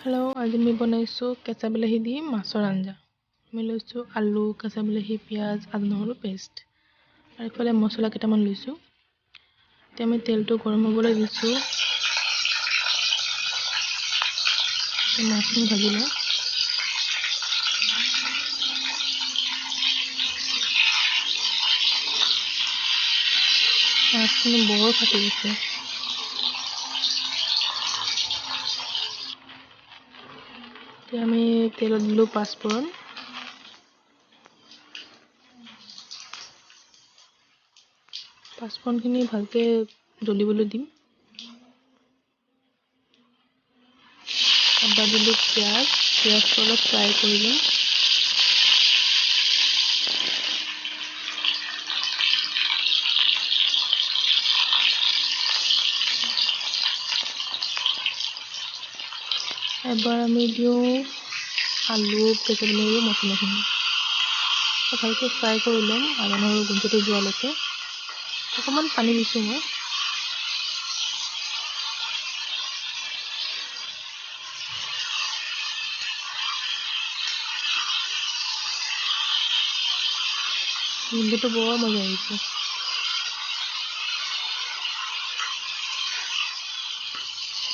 Hello' আজি আমি বনাইছোঁ কেঁচা বিলাহী দি মাছৰ আঞ্জা। আমি লৈছোঁ আলু, কেঁচা বিলাহী, পিঁয়াজ, আদা নহৰু পেষ্ট আৰু ইফালে মছলা কেইটামান লৈছোঁ। এতিয়া আমি তেলটো গৰম হ'বলৈ দিছোঁ। মাছখিনি ভাজি লওঁ। মাছখিনি বৰ ফাটি গৈছে। এতিয়া আমি তেলত দিলোঁ পাঁচফোৰণ। পাঁচফোৰণখিনি ভালকৈ জ্বলিবলৈ দিম। আদা দিলোঁ, পিঁয়াজটো অলপ ফ্ৰাই কৰি দিম। এবাৰ আমি দিওঁ আলু, কেঁচা বিলাহী, মছলাখিনি ভালকৈ ফ্ৰাই কৰি ল'ম। আদা নহৰু গোন্ধটো যোৱালৈকে অকণমান পানী দিছোঁ মই। গোন্ধটো বৰ মজা আহিছে।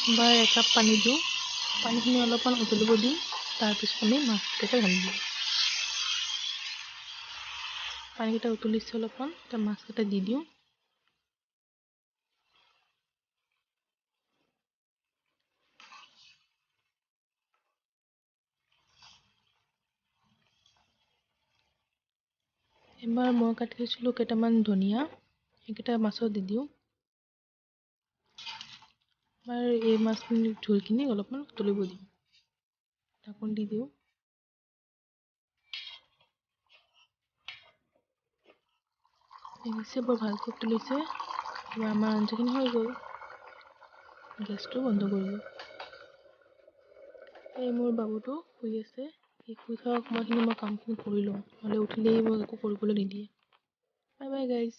এবাৰ একাপ পানী দিওঁ। পানীখিনি অলপমান উতলিব দিম। তাৰপিছত আমি মাছকেইটা ঢালি দিওঁ। পানীকেইটা উতলিছে অলপমান, এতিয়া মাছকেইটা দি দিওঁ। এবাৰ মই কাটি থৈছিলোঁ কেইটামান ধনিয়া, সেইকেইটা মাছত দি দিওঁ। এবাৰ এই মাছখিনি ঝোলখিনি অলপমান উতলিব দিওঁ। ঢাকোন দি দিওঁ। দেখিছে বৰ ভালকৈ উতলিছে। এবাৰ আমাৰ আঞ্জাখিনি হৈ গ'ল। গেছটো বন্ধ কৰি দিওঁ। এই মোৰ বাবুটো শুই আছে। সি শুই থকা সময়খিনি মই কামখিনি কৰি লওঁ, নহ'লে উঠিলেই মোক একো কৰিবলৈ নিদিয়ে। Bye bye guys.